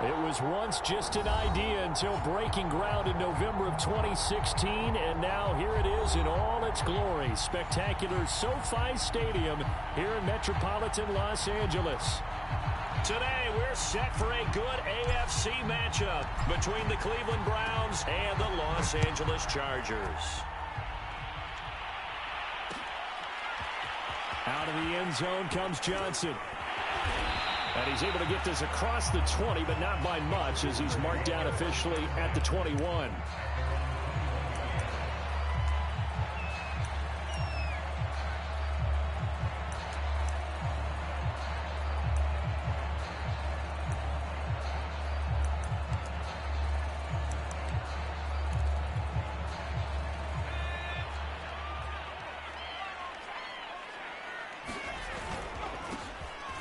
It was once just an idea until breaking ground in November of 2016, and now here it is in all its glory. Spectacular SoFi Stadium here in metropolitan Los Angeles. Today, we're set for a good AFC matchup between the Cleveland Browns and the Los Angeles Chargers. Out of the end zone comes Johnson. And he's able to get this across the 20, but not by much, as he's marked down officially at the 21.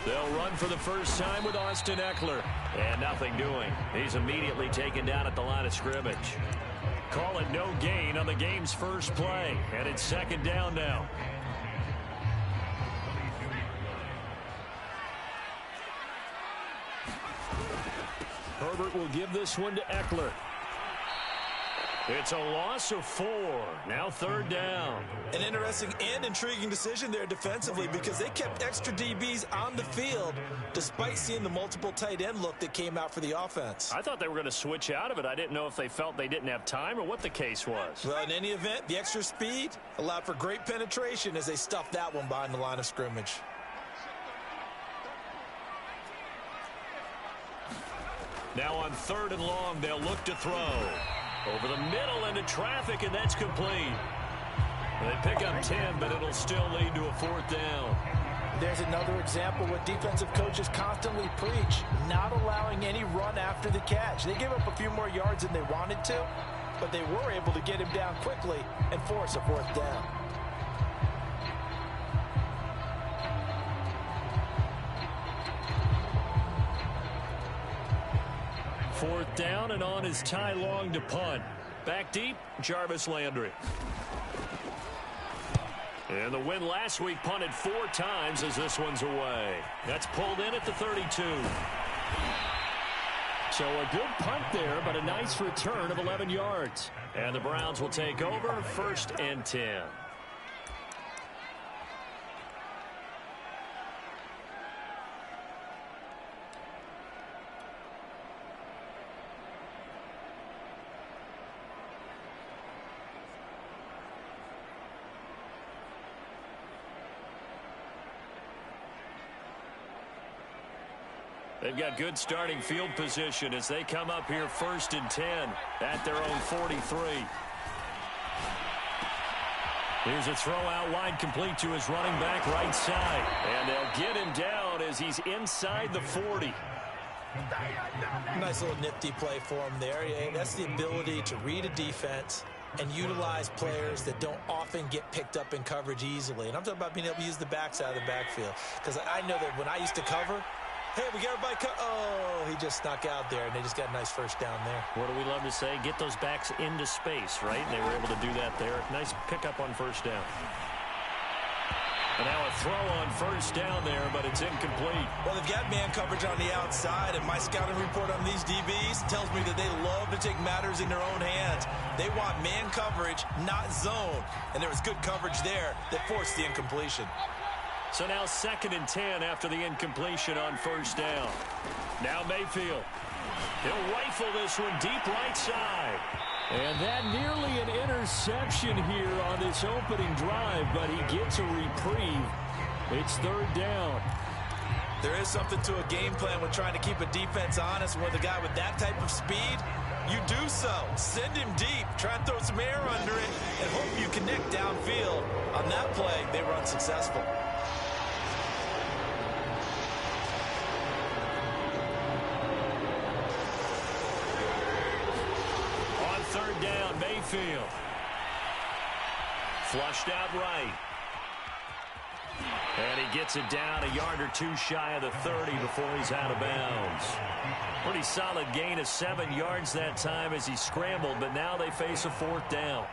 They'll run for the first time with Austin Eckler. And nothing doing. He's immediately taken down at the line of scrimmage. Call it no gain on the game's first play. And it's second down now. Herbert will give this one to Eckler. It's a loss of 4. Now third down. An interesting and intriguing decision there defensively, because they kept extra DBs on the field despite seeing the multiple tight end look that came out for the offense. I thought they were going to switch out of it. I didn't know if they felt they didn't have time or what the case was. Well, in any event, the extra speed allowed for great penetration as they stuffed that one behind the line of scrimmage. Now on third and long, they'll look to throw. Over the middle into traffic, and that's complete. They pick up 10, but it'll still lead to a fourth down. There's another example what defensive coaches constantly preach, not allowing any run after the catch. They gave up a few more yards than they wanted to, but they were able to get him down quickly and force a fourth down. Fourth down, and on is Ty Long to punt. Back deep, Jarvis Landry. And the win last week punted 4 times as this one's away. That's pulled in at the 32. So a good punt there, but a nice return of 11 yards. And the Browns will take over, 1st and 10. They've got good starting field position as they come up here 1st and 10 at their own 43. Here's a throw out wide, complete to his running back right side. And they'll get him down as he's inside the 40. Nice little nifty play for him there. Yeah, that's the ability to read a defense and utilize players that don't often get picked up in coverage easily. And I'm talking about being able to use the backs out of the backfield. Because I know that when I used to cover, hey, we got everybody cut. Oh, he just snuck out there, and they just got a nice first down there. What do we love to say? Get those backs into space, right? And they were able to do that there. Nice pickup on first down. And now a throw on first down there, but it's incomplete. Well, they've got man coverage on the outside, and my scouting report on these DBs tells me that they love to take matters in their own hands. They want man coverage, not zone. And there was good coverage there that forced the incompletion. So now 2nd and 10 after the incompletion on first down. Now Mayfield. He'll rifle this one deep right side. And that nearly an interception here on this opening drive, but he gets a reprieve. It's 3rd down. There is something to a game plan when trying to keep a defense honest. With a guy with that type of speed, you do so. Send him deep. Try and throw some air under it and hope you connect downfield. On that play, they were unsuccessful. Down Mayfield. Flushed out right. And he gets it down a yard or 2 shy of the 30 before he's out of bounds. Pretty solid gain of 7 yards that time as he scrambled, but now they face a 4th down.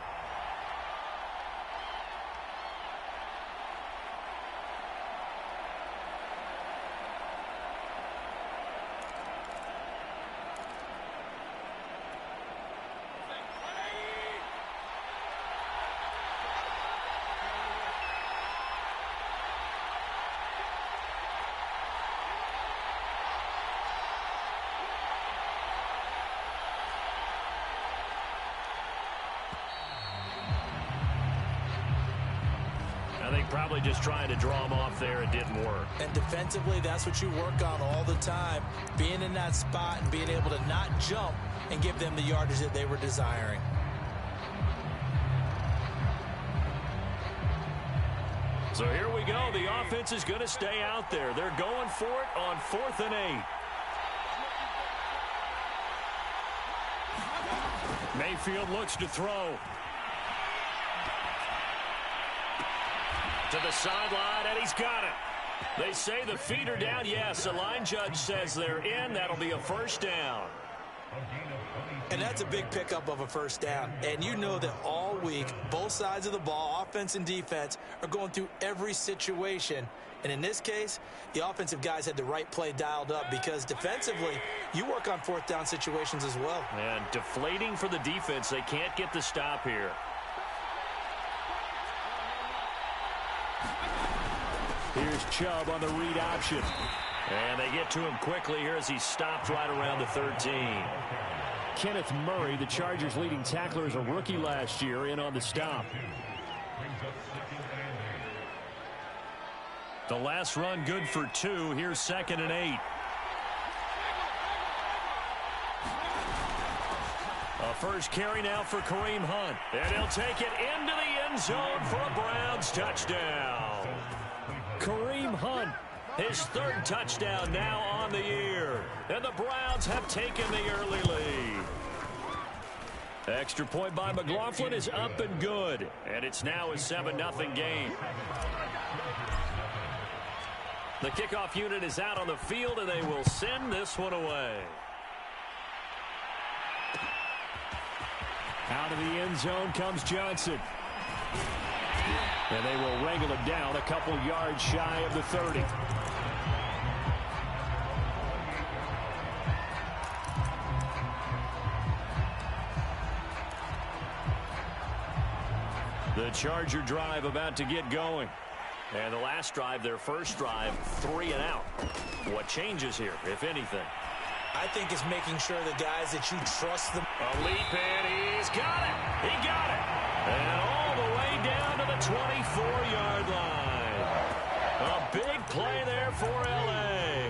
Probably just trying to draw him off there. It didn't work. And defensively, that's what you work on all the time. Being in that spot and being able to not jump and give them the yardage that they were desiring. So here we go. The offense is going to stay out there. They're going for it on 4th and 8. Mayfield looks to throw. To the sideline, and he's got it. They say the feet are down. Yes, the line judge says they're in. That'll be a first down. And that's a big pickup of a first down. And you know that all week, both sides of the ball, offense and defense, are going through every situation. And in this case, the offensive guys had the right play dialed up because defensively, you work on 4th down situations as well. And deflating for the defense. They can't get the stop here. Here's Chubb on the read option. And they get to him quickly here as he stopped right around the 13. Kenneth Murray, the Chargers' leading tackler, as a rookie last year, in on the stop. The last run good for 2. Here's 2nd and 8. A first carry now for Kareem Hunt. And he'll take it into the end zone for a Browns touchdown. Kareem Hunt, his 3rd touchdown now on the year. And the Browns have taken the early lead. Extra point by McLaughlin is up and good. And it's now a 7-0 game. The kickoff unit is out on the field, and they will send this one away. Out of the end zone comes Johnson. And they will wrangle him down a couple yards shy of the 30. The Charger drive about to get going. And the last drive, their first drive, 3 and out. What changes here, if anything? I think it's making sure the guys that you trust them. A leap in, he's got it. He got it. And all the way down to the 24-yard line. A big play there for L.A.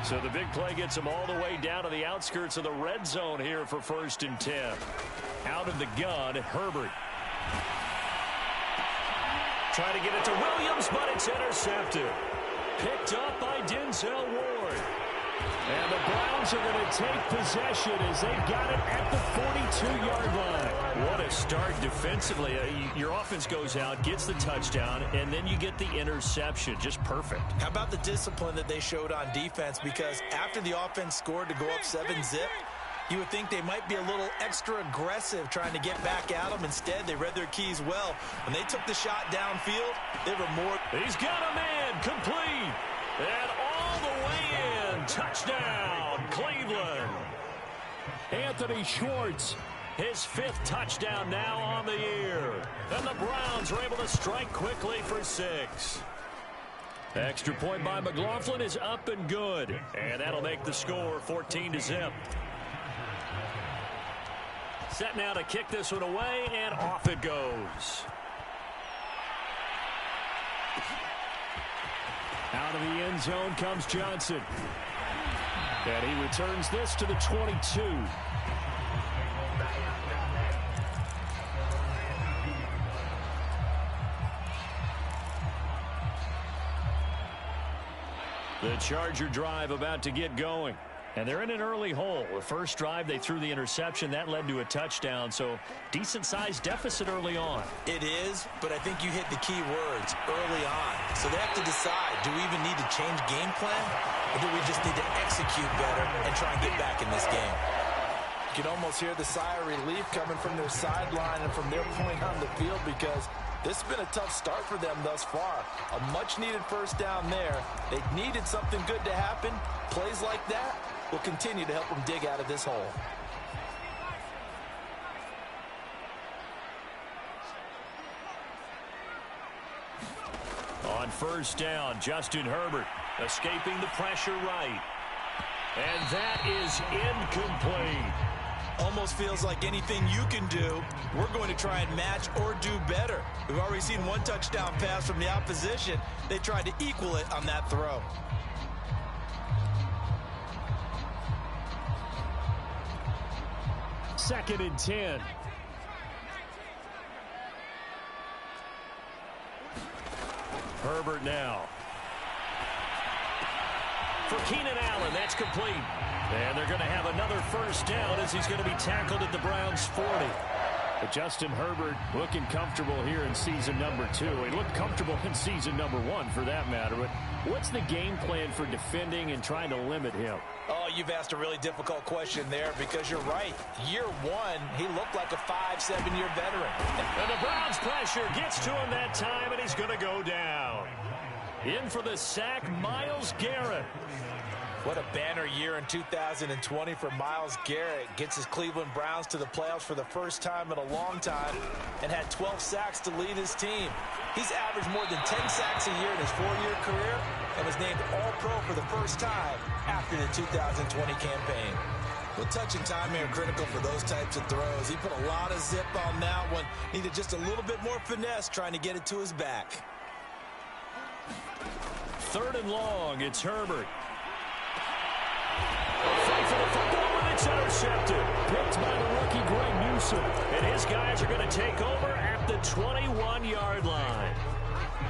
So the big play gets him all the way down to the outskirts of the red zone here for 1st and 10. Out of the gun, Herbert. Trying to get it to Williams, but it's intercepted. Picked up by Denzel Ward. And the Browns are going to take possession as they've got it at the 42-yard line. What a start defensively. Your offense goes out, gets the touchdown, and then you get the interception. Just perfect. How about the discipline that they showed on defense? Because after the offense scored to go up 7-zip, you would think they might be a little extra aggressive trying to get back at them. Instead, they read their keys well. When they took the shot downfield, they were more. He's got a man, complete. And all the way in. Touchdown, Cleveland. Anthony Schwartz, his 5th touchdown now on the year. And the Browns are able to strike quickly for 6. Extra point by McLaughlin is up and good. And that'll make the score 14-0. Set now to kick this one away, and off it goes. Out of the end zone comes Johnson. And he returns this to the 22. The Charger drive about to get going. And they're in an early hole. The first drive, they threw the interception. That led to a touchdown. So decent-sized deficit early on. It is, but I think you hit the key words early on. So they have to decide, do we even need to change game plan? Or do we just need to execute better and try and get back in this game? You can almost hear the sigh of relief coming from their sideline and from their point on the field because this has been a tough start for them thus far. A much-needed first down there. They needed something good to happen. Plays like that will continue to help them dig out of this hole. On first down, Justin Herbert escaping the pressure right. And that is incomplete. Almost feels like anything you can do, we're going to try and match or do better. We've already seen one touchdown pass from the opposition. They tried to equal it on that throw. Second and 10. Herbert now. For Keenan Allen, that's complete. And they're going to have another first down as he's going to be tackled at the Browns' 40. But Justin Herbert looking comfortable here in season number 2. He looked comfortable in season number 1 for that matter. But what's the game plan for defending and trying to limit him? Oh, you've asked a really difficult question there because you're right. Year 1, he looked like a 5-7-year veteran. And the Browns pressure gets to him that time, and he's going to go down. In for the sack, Myles Garrett. What a banner year in 2020 for Myles Garrett. Gets his Cleveland Browns to the playoffs for the first time in a long time and had 12 sacks to lead his team. He's averaged more than 10 sacks a year in his 4-year career and was named All-Pro for the first time after the 2020 campaign. Well, touch and timing are critical for those types of throws. He put a lot of zip on that one. Needed just a little bit more finesse trying to get it to his back. Third and long, it's Herbert. Fight for the football, and it's intercepted. Picked by the rookie Greg Newsome. And his guys are going to take over at the 21-yard line.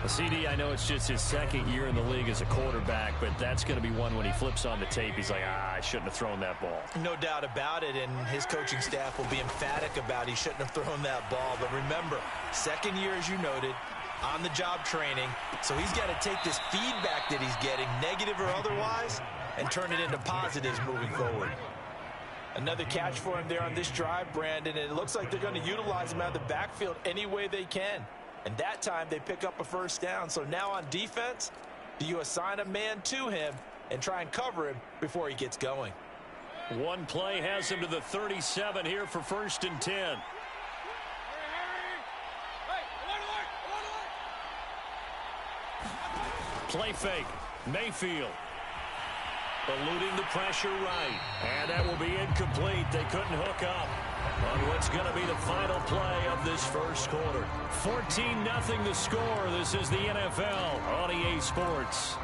CD, I know it's just his second year in the league as a quarterback, but that's going to be one when he flips on the tape. He's like, I shouldn't have thrown that ball. No doubt about it, and his coaching staff will be emphatic about he shouldn't have thrown that ball. But remember, second year, as you noted, on-the-job training, so he's got to take this feedback that he's getting, negative or otherwise, and turn it into positives moving forward. Another catch for him there on this drive, Brandon, and it looks like they're going to utilize him out of the backfield any way they can. And that time they pick up a first down. So now on defense, do you assign a man to him and try and cover him before he gets going? One play has him to the 37 here for first and 10. Play fake. Mayfield. Eluding the pressure right. And that will be incomplete. They couldn't hook up on what's going to be the final play of this first quarter. 14-0 the score. This is the NFL on EA Sports.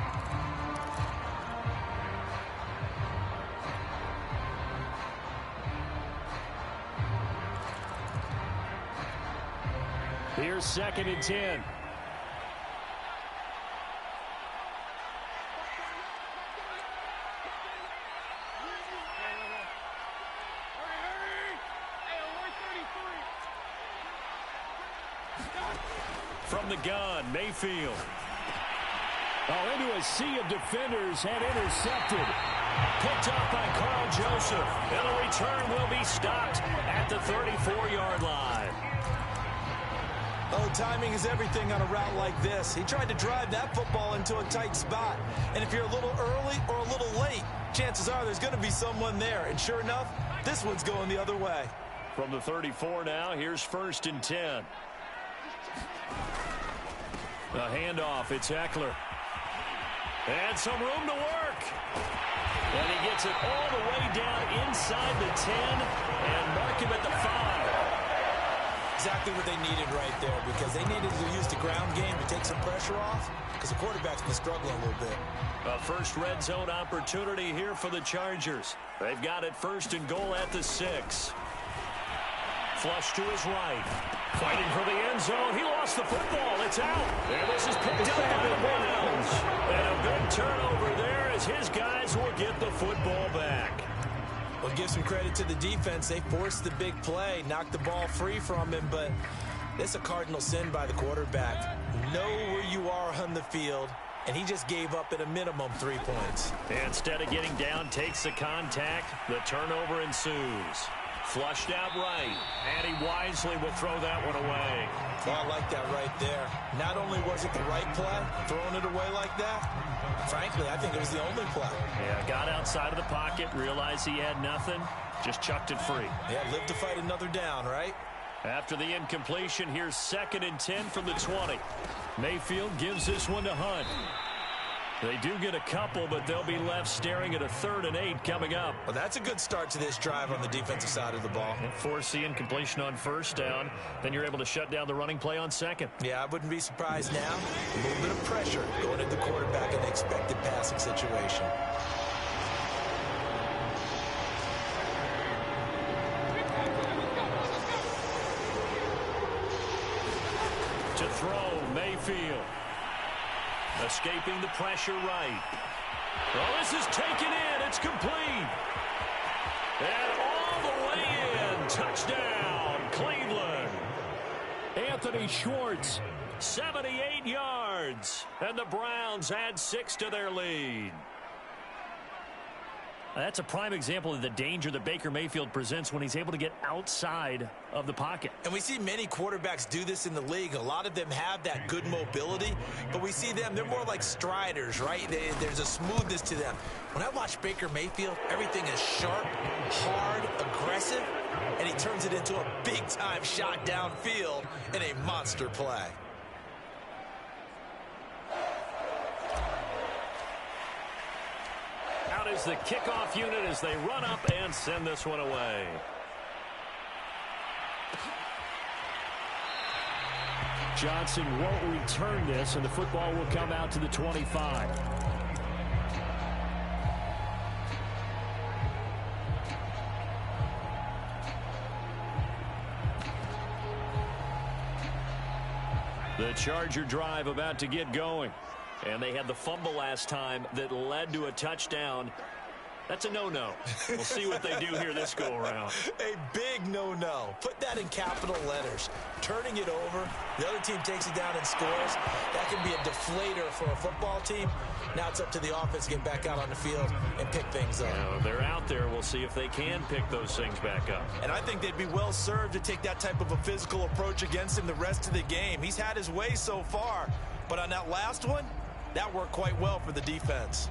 Here's second and 10. From the gun, Mayfield. Oh, into a sea of defenders and intercepted. Picked up by Carl Joseph. And the return will be stopped at the 34-yard line. Oh, timing is everything on a route like this. He tried to drive that football into a tight spot. And if you're a little early or a little late, chances are there's going to be someone there. And sure enough, this one's going the other way. From the 34 now, here's first and 10. The handoff, it's Eckler. And some room to work. And he gets it all the way down inside the 10 and mark him at the 5. Exactly what they needed right there, because they needed to use the ground game to take some pressure off, because the quarterback's been struggling a little bit. A first red zone opportunity here for the Chargers. They've got it first and goal at the 6. Flush to his right. Fighting for the end zone. He lost the football. It's out. And this is picked up by the Browns. And a big turnover there as his guys will get the football back. Well, give some credit to the defense. They forced the big play, knocked the ball free from him, but it's a cardinal sin by the quarterback. Know where you are on the field, and he just gave up at a minimum 3 points. Instead of getting down, takes the contact. The turnover ensues. Flushed out right, and he wisely will throw that one away. Oh, I like that right there. Not only was it the right play, throwing it away like that, frankly, I think it was the only play. Yeah, got outside of the pocket, realized he had nothing, just chucked it free. Yeah, lived to fight another down, right? After the incompletion, here's second and 10 from the 20. Mayfield gives this one to Hunt. They do get a couple, but they'll be left staring at a 3rd and 8 coming up. Well, that's a good start to this drive on the defensive side of the ball. Force the incompletion on 1st down. Then you're able to shut down the running play on 2nd. Yeah, I wouldn't be surprised now. A little bit of pressure going at the quarterback in the expected passing situation. To throw, Mayfield. Escaping the pressure right. Oh, this is taken in. It's complete. And all the way in. Touchdown, Cleveland. Anthony Schwartz, 78 yards. And the Browns add 6 to their lead. That's a prime example of the danger that Baker Mayfield presents when he's able to get outside of the pocket. And we see many quarterbacks do this in the league. A lot of them have that good mobility, but we see them, they're more like striders, right? There's a smoothness to them. When I watch Baker Mayfield, everything is sharp, hard, aggressive, and he turns it into a big-time shot downfield in a monster play. Out is the kickoff unit as they run up and send this one away. Johnson won't return this, and the football will come out to the 25. The Charger drive about to get going. And they had the fumble last time that led to a touchdown. That's a no-no. We'll see what they do here this go-around. A big no-no. Put that in capital letters. Turning it over, the other team takes it down and scores. That can be a deflator for a football team. Now it's up to the offense to get back out on the field and pick things up. Now, they're out there. We'll see if they can pick those things back up. And I think they'd be well served to take that type of a physical approach against him the rest of the game. He's had his way so far, but on that last one, that worked quite well for the defense.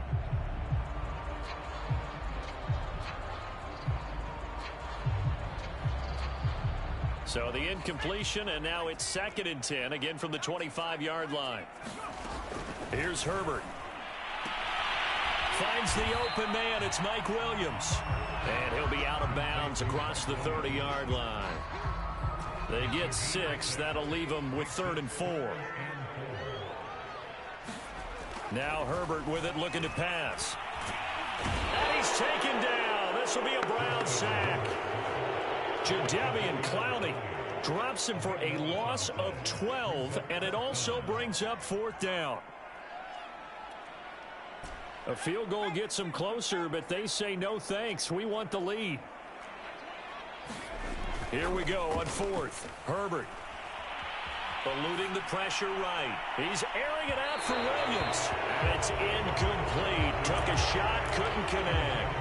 So the incompletion, and now it's 2nd and 10, again from the 25-yard line. Here's Herbert. Finds the open man. It's Mike Williams. And he'll be out of bounds across the 30-yard line. They get 6. That'll leave them with 3rd and 4. Now Herbert with it, looking to pass. And he's taken down. This will be a Brown sack. Jadeveon Clowney drops him for a loss of 12, and it also brings up 4th down. A field goal gets them closer, but they say no thanks. We want the lead. Here we go on 4th. Herbert. Eluding the pressure right. He's airing it out for Williams. And it's incomplete. Took a shot, couldn't connect.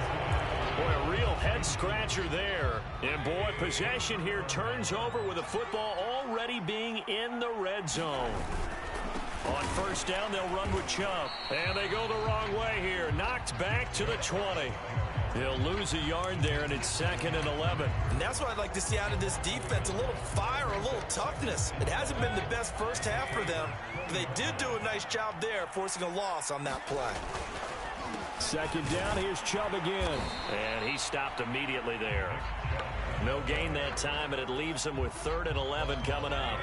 Boy, a real head-scratcher there. And, boy, possession here turns over with the football already being in the red zone. On 1st down, they'll run with Chubb. And they go the wrong way here. Knocked back to the 20. He'll lose a yard there, and it's 2nd and 11. And that's what I'd like to see out of this defense, a little fire, a little toughness. It hasn't been the best first half for them, but they did do a nice job there, forcing a loss on that play. 2nd down, here's Chubb again. And he stopped immediately there. No gain that time, and it leaves him with 3rd and 11 coming up.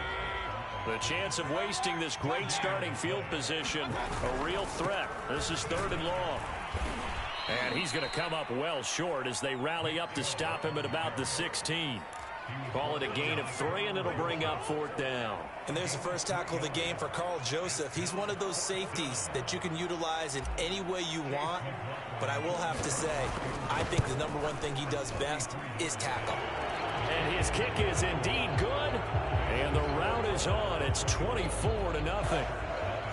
The chance of wasting this great starting field position, a real threat. This is 3rd and long. And he's going to come up well short as they rally up to stop him at about the 16. Call it a gain of 3, and it'll bring up 4th down. And there's the first tackle of the game for Carl Joseph. He's one of those safeties that you can utilize in any way you want. But I will have to say, I think the number one thing he does best is tackle. And his kick is indeed good. And the route is on. It's 24-0.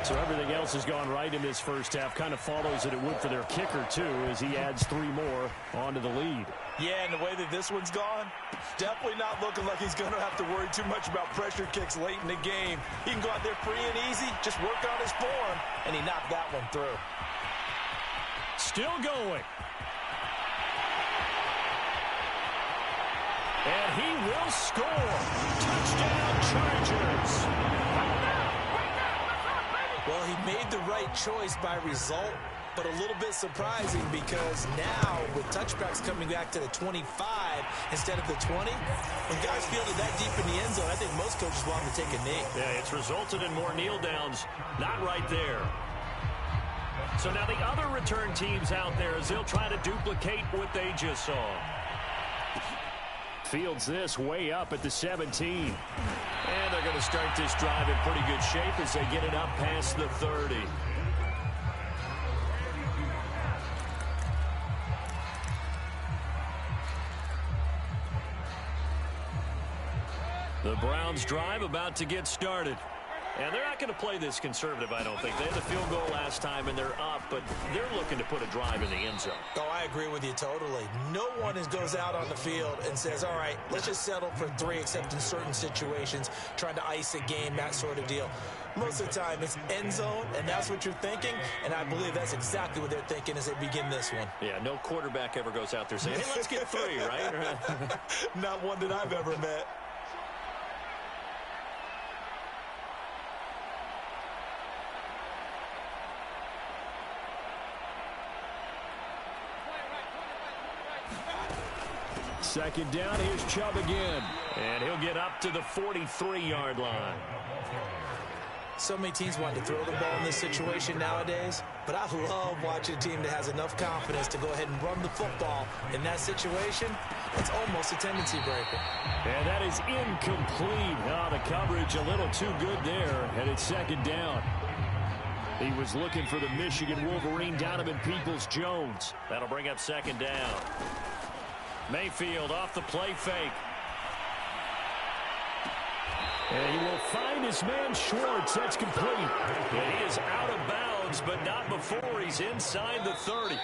So everything else has gone right in this first half. Kind of follows that it would for their kicker, too, as he adds 3 more onto the lead. Yeah, and the way that this one's gone, definitely not looking like he's going to have to worry too much about pressure kicks late in the game. He can go out there free and easy, just work on his form, and he knocked that one through. Still going. And he will score. Touchdown, Chargers. Well, he made the right choice by result, but a little bit surprising because now with touchbacks coming back to the 25 instead of the 20, when guys fielded that deep in the end zone, I think most coaches want them to take a knee. Yeah, it's resulted in more kneel downs. Not right there. So now the other return teams out there as they'll try to duplicate what they just saw. Fields this way up at the 17. And they're going to start this drive in pretty good shape as they get it up past the 30. The Browns drive about to get started. And they're not going to play this conservative, I don't think. They had the field goal last time, and they're up, but they're looking to put a drive in the end zone. Oh, I agree with you totally. No one goes out on the field and says, all right, let's just settle for 3, except in certain situations, trying to ice a game, that sort of deal. Most of the time, it's end zone, and that's what you're thinking, and I believe that's exactly what they're thinking as they begin this one. Yeah, no quarterback ever goes out there saying, hey, let's get 3, right? Not one that I've ever met. Second down, here's Chubb again. And he'll get up to the 43-yard line. So many teams want to throw the ball in this situation nowadays, but I love watching a team that has enough confidence to go ahead and run the football. In that situation, it's almost a tendency breaker. And that is incomplete. Oh, the coverage a little too good there, and it's second down. He was looking for the Michigan Wolverine, Donovan Peoples-Jones. That'll bring up second down. Mayfield off the play fake. And he will find his man Schwartz. That's complete. And he is out of bounds, but not before he's inside the 30.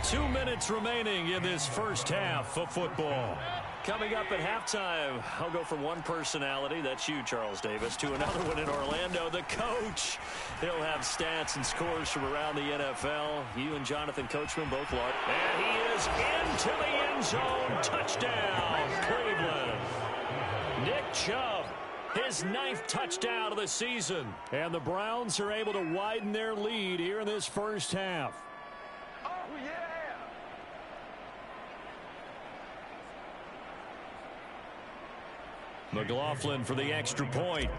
2 minutes remaining in this first half of football. Coming up at halftime, I'll go from one personality, that's you, Charles Davis, to another one in Orlando, the coach. He'll have stats and scores from around the NFL. You and Jonathan Coachman both large. And he is into the end zone. Touchdown, Cleveland. Nick Chubb, his 9th touchdown of the season. And the Browns are able to widen their lead here in this first half. Oh, yeah. McLaughlin for the extra point.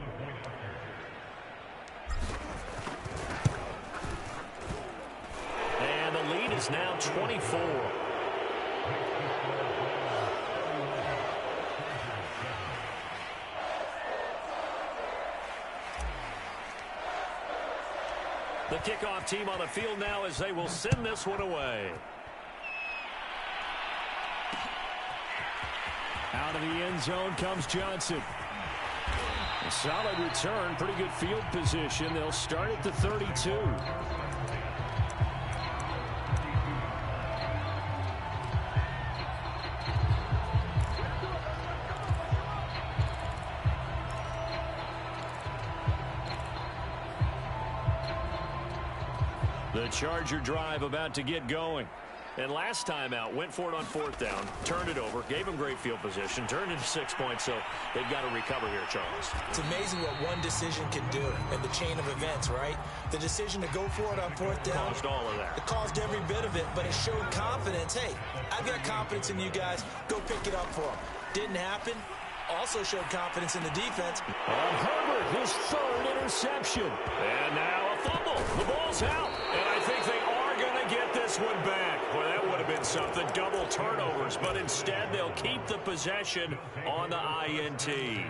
And the lead is now 24. The kickoff team on the field now as they will send this one away. Out of the end zone comes Johnson. A solid return, pretty good field position. They'll start at the 32. The Charger drive about to get going. And last time out, went for it on 4th down, turned it over, gave him great field position, turned into 6 points, so they've got to recover here, Charles. It's amazing what one decision can do in the chain of events, right? The decision to go for it on 4th down. Caused all of that. It caused every bit of it, but it showed confidence. Hey, I've got confidence in you guys. Go pick it up for them. Didn't happen. Also showed confidence in the defense. And Herbert, his 3rd interception. And now a fumble. The ball's out. And I think they are going to get this one back. Well, that would have been something. Double turnovers. But instead, they'll keep the possession on the INT.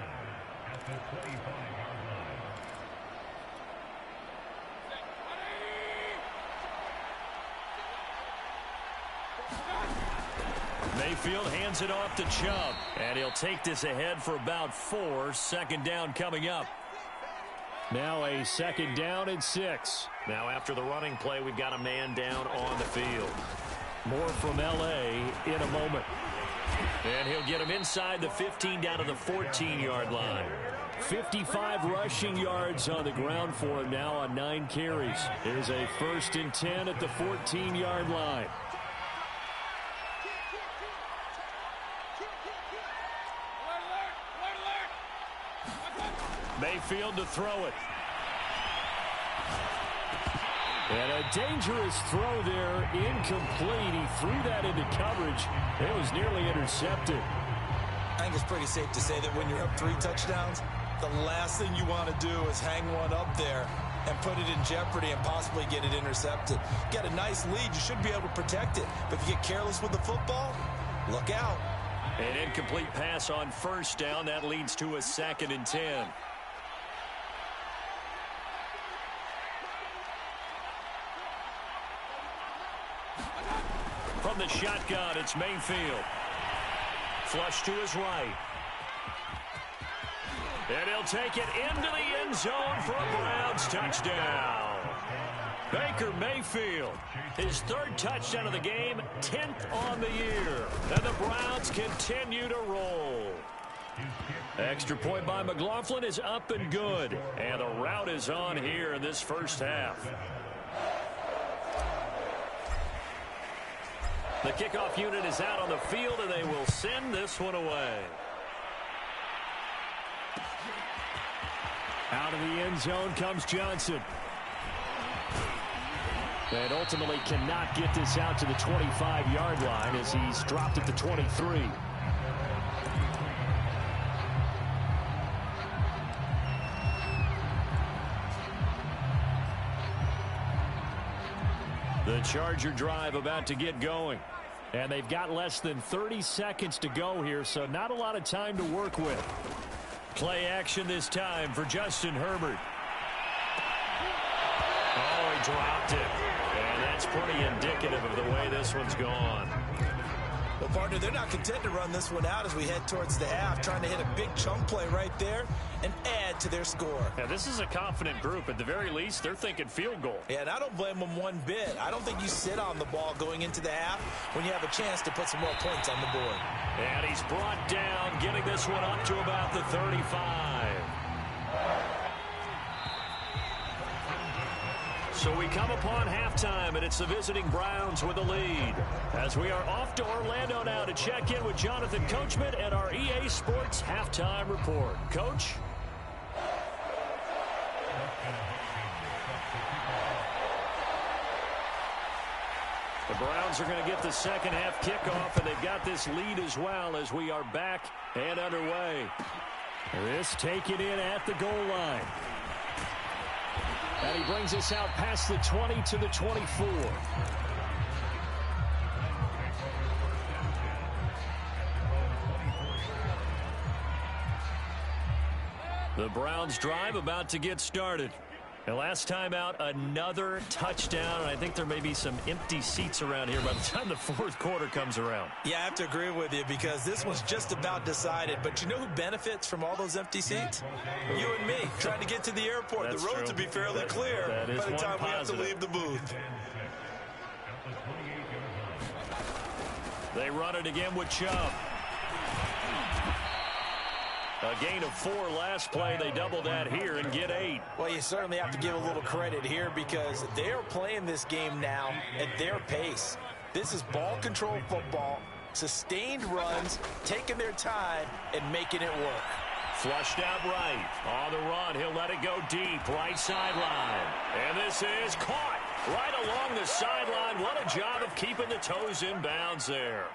Mayfield hands it off to Chubb. And he'll take this ahead for about 4. Second down coming up. Now a second down and 6. Now after the running play, we've got a man down on the field. More from L.A. in a moment. And he'll get him inside the 15 down to the 14-yard line. 55 rushing yards on the ground for him now on 9 carries. Here's a 1st and 10 at the 14-yard line. Mayfield to throw it. And a dangerous throw there, incomplete. He threw that into coverage. It was nearly intercepted. I think it's pretty safe to say that when you're up 3 touchdowns, the last thing you want to do is hang one up there and put it in jeopardy and possibly get it intercepted. Get a nice lead, you should be able to protect it. But if you get careless with the football, look out. An incomplete pass on first down. That leads to a 2nd and 10. From the shotgun, it's Mayfield. Flush to his right. And he'll take it into the end zone for a Browns touchdown. Baker Mayfield, his 3rd touchdown of the game, 10th on the year. And the Browns continue to roll. Extra point by McLaughlin is up and good. And the route is on here in this first half. The kickoff unit is out on the field, and they will send this one away. Out of the end zone comes Johnson. And ultimately cannot get this out to the 25-yard line as he's dropped at the 23. The Charger drive about to get going. And they've got less than 30 seconds to go here, so not a lot of time to work with. Play action this time for Justin Herbert. Oh, he dropped it. And that's pretty indicative of the way this one's gone. Well, partner, they're not content to run this one out as we head towards the half, trying to hit a big chunk play right there and add to their score. Yeah, this is a confident group. At the very least, they're thinking field goal. Yeah, and I don't blame them one bit. I don't think you sit on the ball going into the half when you have a chance to put some more points on the board. And he's brought down, getting this one up to about the 35. So we come upon halftime, and it's the visiting Browns with the lead. As we are off to Orlando now to check in with Jonathan Coachman at our EA Sports Halftime Report. Coach? The Browns are going to get the second half kickoff, and they've got this lead as well as we are back and underway. This taken in at the goal line. And he brings us out past the 20 to the 24. The Browns drive about to get started. And last time out, another touchdown. And I think there may be some empty seats around here by the time the 4th quarter comes around. Yeah, I have to agree with you because this one's just about decided. But you know who benefits from all those empty seats? You and me, trying to get to the airport. That's the roads true. will be fairly clear by the time we have to leave the booth. They run it again with Chubb. A gain of 4 last play. They double that here and get 8. Well, you certainly have to give a little credit here because they are playing this game now at their pace. This is ball control football, sustained runs, taking their time, and making it work. Flushed out right. On the run, he'll let it go deep. Right sideline. And this is caught right along the sideline. What a job of keeping the toes in bounds there.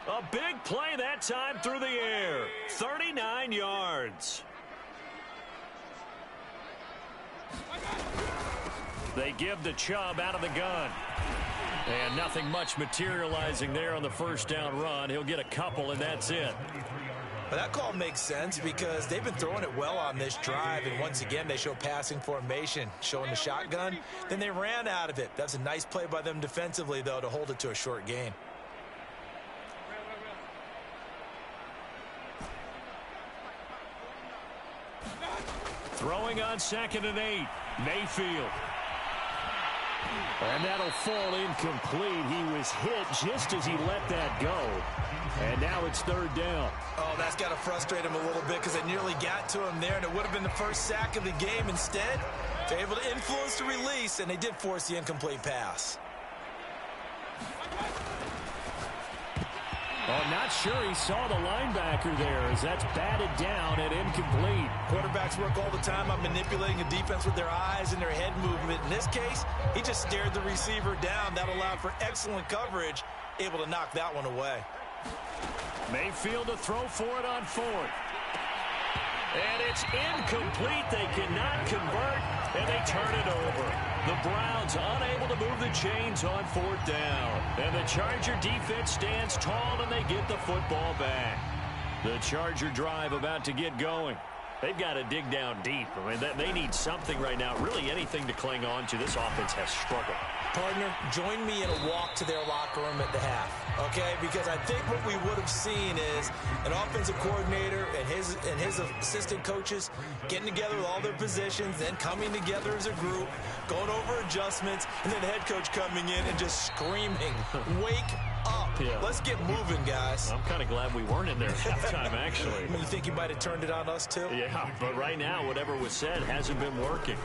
A big play that time through the air. 39 yards. They give the Chubb out of the gun. And nothing much materializing there on the first down run. He'll get a couple, and that's it. But that call makes sense because they've been throwing it well on this drive, and once again they show passing formation, showing the shotgun. Then they ran out of it. That's a nice play by them defensively, though, to hold it to a short gain. Throwing on 2nd and 8. Mayfield. And that'll fall incomplete. He was hit just as he let that go. And now it's 3rd down. Oh, that's got to frustrate him a little bit because they nearly got to him there, and it would have been the first sack of the game. Instead, they're able to influence the release, and they did force the incomplete pass. Oh, not sure he saw the linebacker there as that's batted down and incomplete. Quarterbacks work all the time on manipulating a defense with their eyes and their head movement. In this case, he just stared the receiver down. That allowed for excellent coverage, able to knock that one away. Mayfield to throw for it on fourth. And it's incomplete. They cannot convert, and they turn it over. The Browns unable to move the chains on fourth down. And the Charger defense stands tall, and they get the football back. The Charger drive about to get going. They've got to dig down deep. I mean, they need something right now, really anything to cling on to. This offense has struggled. Partner, join me in a walk to their locker room at the half, okay? Because I think what we would have seen is an offensive coordinator and his assistant coaches getting together with all their positions, then coming together as a group, going over adjustments, and then the head coach coming in and just screaming, wake up. Yeah. Let's get moving, guys. I'm kind of glad we weren't in there at halftime, actually. You think you might have turned it on us, too? Yeah, but right now, whatever was said hasn't been working.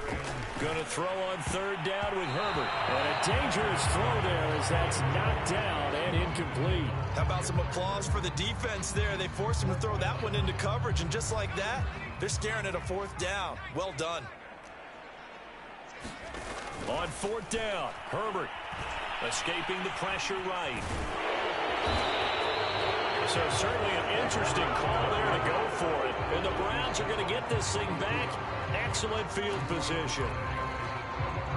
Going to throw on third down with Herbert. And a dangerous throw there as that's knocked down and incomplete. How about some applause for the defense there? They forced him to throw that one into coverage, and just like that, they're staring at a fourth down. Well done. On fourth down, Herbert escaping the pressure right. So certainly an interesting call there to go for it. And the Browns are going to get this thing back. Excellent field position.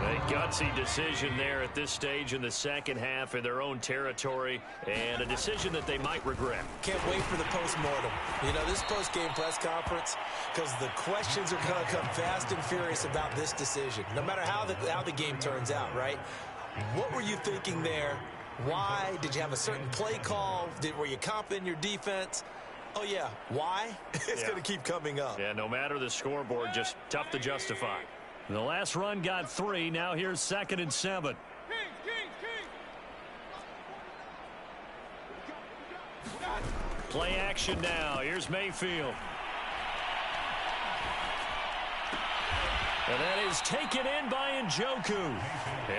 A gutsy decision there at this stage in the second half in their own territory, and a decision that they might regret. Can't wait for the post-mortem. You know, this post-game press conference, because the questions are going to come fast and furious about this decision, no matter how the game turns out, right? What were you thinking there? Why? Did you have a certain play call? Were you confident in your defense? Oh, yeah. Why? It's going to keep coming up. Yeah, no matter the scoreboard, just tough to justify. The last run got 3. Now here's 2nd and 7. Play action now. Here's Mayfield. And that is taken in by Njoku.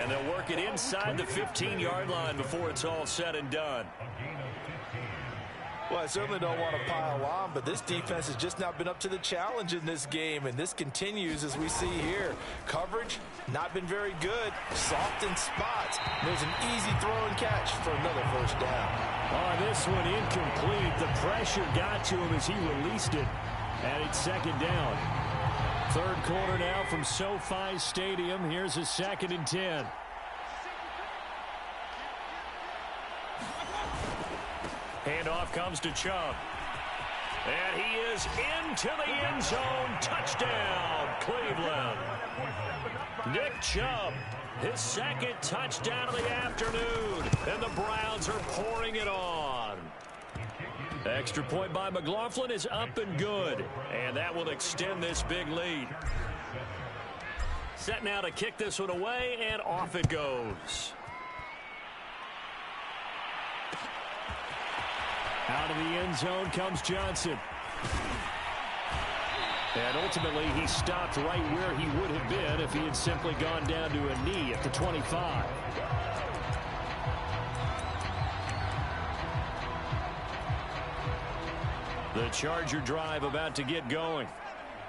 And they'll work it inside the 15-yard line before it's all said and done. Well, I certainly don't want to pile on, but this defense has just not been up to the challenge in this game, and this continues as we see here. Coverage, not been very good. Soft in spots. There's an easy throw and catch for another first down. Oh, this one incomplete. The pressure got to him as he released it. And it's 2nd down. Third quarter now from SoFi Stadium. Here's a 2nd and 10. Handoff comes to Chubb. And he is into the end zone. Touchdown, Cleveland. Nick Chubb, his 2nd touchdown of the afternoon. And the Browns are pouring it on. Extra point by McLaughlin is up and good. And that will extend this big lead. Set now to kick this one away, and off it goes. Out of the end zone comes Johnson. And ultimately, he stopped right where he would have been if he had simply gone down to a knee at the 25. The Charger drive about to get going.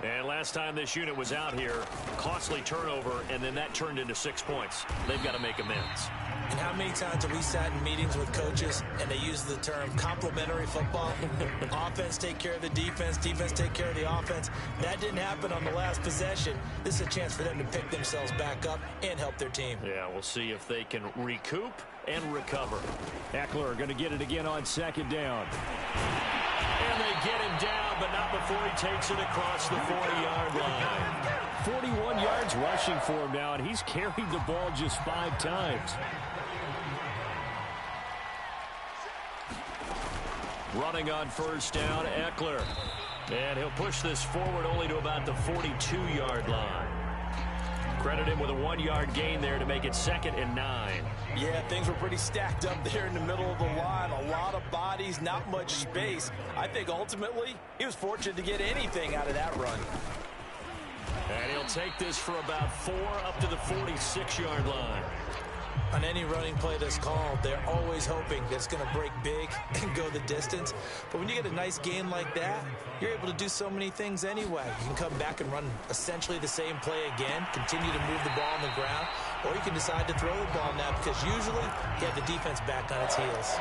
And last time this unit was out here, costly turnover, and then that turned into 6 points. They've got to make amends. And how many times have we sat in meetings with coaches and they use the term complementary football? Offense take care of the defense, defense take care of the offense. That didn't happen on the last possession. This is a chance for them to pick themselves back up and help their team. Yeah, we'll see if they can recoup and recover. Eckler going to get it again on 2nd down. And they get him down, but not before he takes it across the 40-yard line. 41 yards rushing for him now, and he's carried the ball just 5 times. Running on first down, Eckler. And he'll push this forward only to about the 42-yard line. Credit him with a 1-yard gain there to make it 2nd and 9. Yeah, things were pretty stacked up there in the middle of the line. A lot of bodies, not much space. I think ultimately he was fortunate to get anything out of that run. And he'll take this for about 4 up to the 46-yard line. On any running play that's called, they're always hoping that it's going to break big and go the distance. But when you get a nice gain like that, you're able to do so many things anyway. You can come back and run essentially the same play again, continue to move the ball on the ground, or you can decide to throw the ball now because usually you have the defense back on its heels.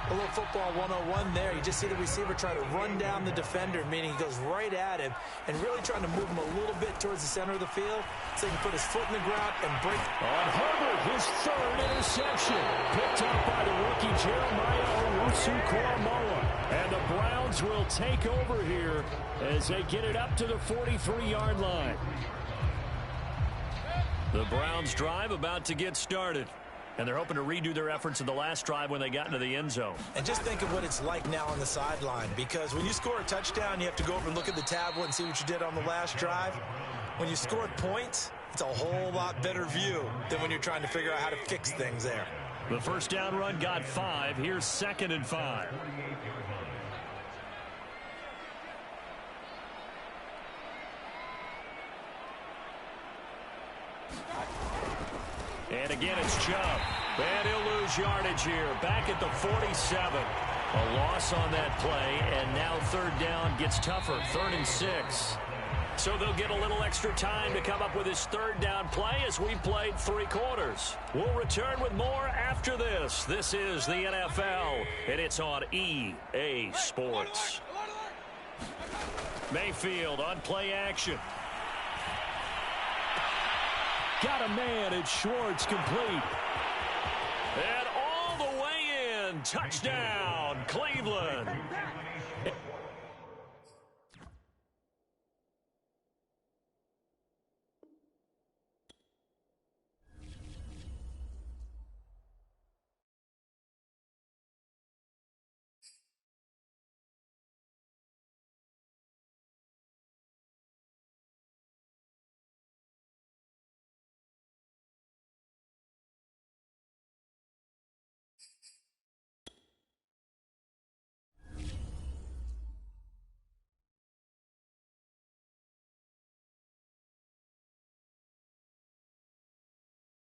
A little football 101 there. You just see the receiver try to run down the defender, meaning he goes right at him and really trying to move him a little bit towards the center of the field so he can put his foot in the ground and break. On Herbert, his third interception. Picked up by the rookie Jeremiah Owusu-Koramoah. And the Browns will take over here as they get it up to the 43-yard line. The Browns drive about to get started. And they're hoping to redo their efforts in the last drive when they got into the end zone. And just think of what it's like now on the sideline, because when you score a touchdown, you have to go over and look at the tablet and see what you did on the last drive. When you scored points, it's a whole lot better view than when you're trying to figure out how to fix things there. The first down run got 5. Here's 2nd and 5. And again, it's Chubb. And he'll lose yardage here. Back at the 47. A loss on that play, and now third down gets tougher. 3rd and 6. So they'll get a little extra time to come up with his third down play as we played 3 quarters. We'll return with more after this. This is the NFL, and it's on EA Sports. Mayfield on play action. Got a man, it's Schwartz, complete. And all the way in, touchdown, Cleveland.